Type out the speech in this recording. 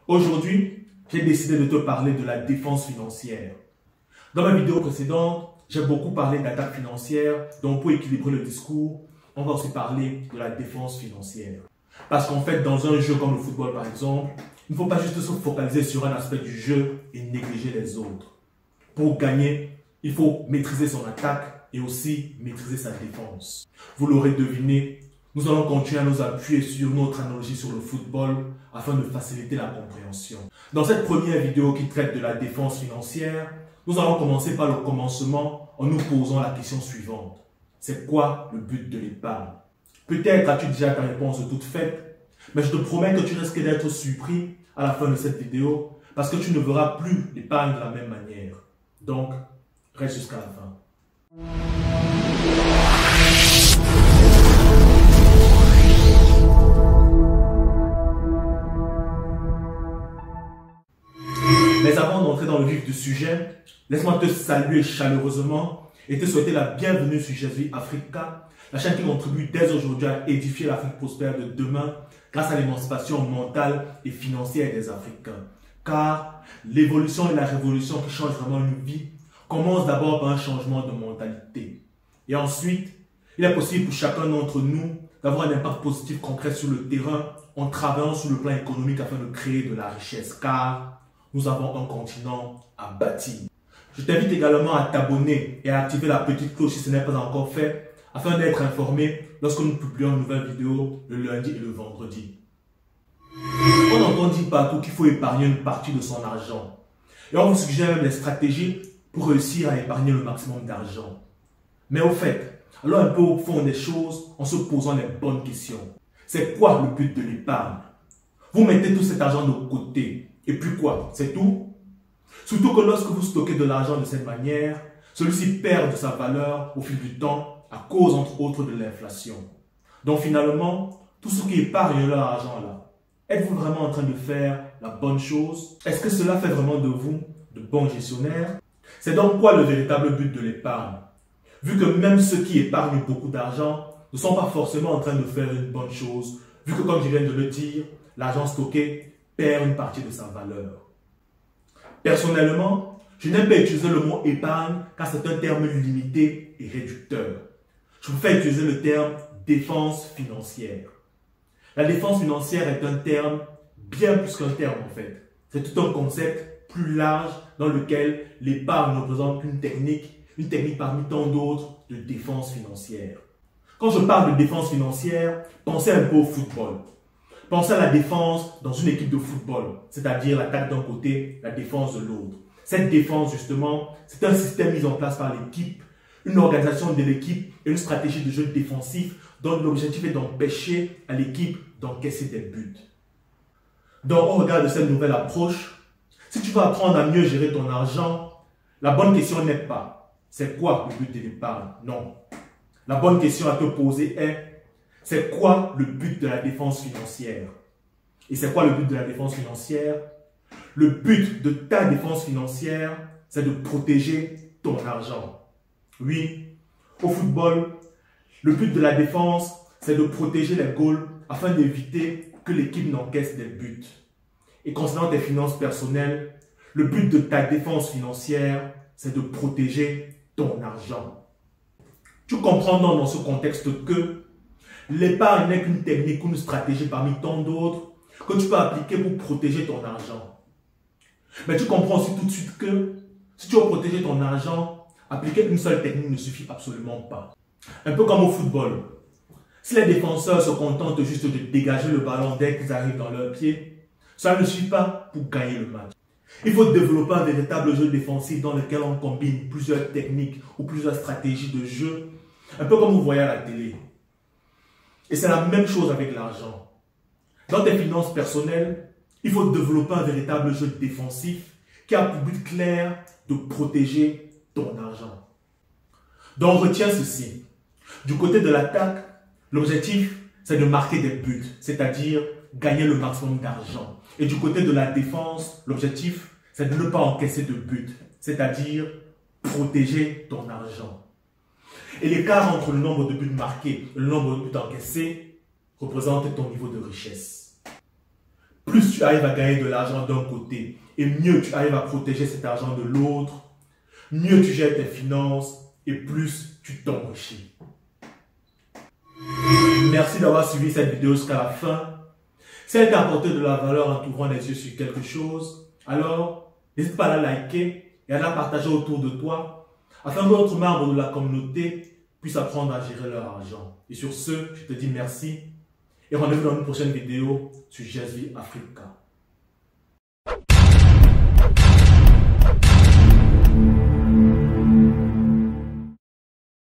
Aujourd'hui, j'ai décidé de te parler de la défense financière. Dans ma vidéo précédente, j'ai beaucoup parlé d'attaque financière, donc pour équilibrer le discours, on va aussi parler de la défense financière. Parce qu'en fait, dans un jeu comme le football par exemple, il ne faut pas juste se focaliser sur un aspect du jeu et négliger les autres. Pour gagner, il faut maîtriser son attaque et aussi maîtriser sa défense. Vous l'aurez deviné, nous allons continuer à nous appuyer sur notre analogie sur le football afin de faciliter la compréhension. Dans cette première vidéo qui traite de la défense financière, nous allons commencer par le commencement en nous posant la question suivante. C'est quoi le but de l'épargne? Peut-être as-tu déjà ta réponse toute faite, mais je te promets que tu risques d'être surpris à la fin de cette vidéo parce que tu ne verras plus l'épargne de la même manière. Donc, reste jusqu'à la fin. Mais avant d'entrer dans le vif du sujet, laisse-moi te saluer chaleureusement et te souhaiter la bienvenue sur Jésus Africa, la chaîne qui contribue dès aujourd'hui à édifier l'Afrique prospère de demain grâce à l'émancipation mentale et financière des Africains. Car l'évolution et la révolution qui changent vraiment une vie commencent d'abord par un changement de mentalité. Et ensuite, il est possible pour chacun d'entre nous d'avoir un impact positif concret sur le terrain en travaillant sur le plan économique afin de créer de la richesse. Car nous avons un continent à bâtir. Je t'invite également à t'abonner et à activer la petite cloche si ce n'est pas encore fait, afin d'être informé lorsque nous publions une nouvelle vidéo le lundi et le vendredi. On entend dire partout qu'il faut épargner une partie de son argent. Et on vous suggère même des stratégies pour réussir à épargner le maximum d'argent. Mais au fait, allons un peu au fond des choses en se posant les bonnes questions. C'est quoi le but de l'épargne? Vous mettez tout cet argent de côté. Et puis quoi? C'est tout? Surtout que lorsque vous stockez de l'argent de cette manière, celui-ci perd de sa valeur au fil du temps à cause entre autres de l'inflation. Donc finalement, tous ceux qui épargnent leur argent là, êtes-vous vraiment en train de faire la bonne chose? Est-ce que cela fait vraiment de vous de bons gestionnaires? C'est donc quoi le véritable but de l'épargne? Vu que même ceux qui épargnent beaucoup d'argent ne sont pas forcément en train de faire une bonne chose, vu que comme je viens de le dire, l'argent stocké perd une partie de sa valeur. Personnellement, je n'aime pas utiliser le mot épargne car c'est un terme limité et réducteur. Je préfère utiliser le terme défense financière. La défense financière est un terme bien plus qu'un terme en fait. C'est tout un concept plus large dans lequel l'épargne représente une technique parmi tant d'autres de défense financière. Quand je parle de défense financière, pensez un peu au football. Pensez à la défense dans une équipe de football, c'est-à-dire l'attaque d'un côté, la défense de l'autre. Cette défense, justement, c'est un système mis en place par l'équipe, une organisation de l'équipe et une stratégie de jeu défensif dont l'objectif est d'empêcher à l'équipe d'encaisser des buts. Donc, au regard de cette nouvelle approche, si tu veux apprendre à mieux gérer ton argent, la bonne question n'est pas « c'est quoi le but de l'épargne ?» Non. La bonne question à te poser est c'est quoi le but de la défense financière? Et c'est quoi le but de la défense financière? Le but de ta défense financière, c'est de protéger ton argent. Oui, au football, le but de la défense, c'est de protéger les goals afin d'éviter que l'équipe n'encaisse des buts. Et concernant tes finances personnelles, le but de ta défense financière, c'est de protéger ton argent. Tu comprends donc dans ce contexte que l'épargne n'est qu'une technique ou une stratégie parmi tant d'autres que tu peux appliquer pour protéger ton argent. Mais tu comprends aussi tout de suite que si tu veux protéger ton argent, appliquer une seule technique ne suffit absolument pas. Un peu comme au football. Si les défenseurs se contentent juste de dégager le ballon dès qu'ils arrivent dans leurs pieds, ça ne suffit pas pour gagner le match. Il faut développer un véritable jeu défensif dans lequel on combine plusieurs techniques ou plusieurs stratégies de jeu, un peu comme vous voyez à la télé. Et c'est la même chose avec l'argent. Dans tes finances personnelles, il faut développer un véritable jeu défensif qui a pour but clair de protéger ton argent. Donc retiens ceci. Du côté de l'attaque, l'objectif c'est de marquer des buts, c'est-à-dire gagner le maximum d'argent. Et du côté de la défense, l'objectif c'est de ne pas encaisser de buts, c'est-à-dire protéger ton argent. Et l'écart entre le nombre de buts marqués et le nombre de buts encaissés représente ton niveau de richesse. plus tu arrives à gagner de l'argent d'un côté et mieux tu arrives à protéger cet argent de l'autre, mieux tu gères tes finances et plus tu t'enrichis. Merci d'avoir suivi cette vidéo jusqu'à la fin. Si elle t'a apporté de la valeur en t'ouvrant les yeux sur quelque chose, alors n'hésite pas à la liker et à la partager autour de toi afin que d'autres membres de la communauté puissent apprendre à gérer leur argent. Et sur ce, je te dis merci et rendez-vous dans une prochaine vidéo sur GSV Africa.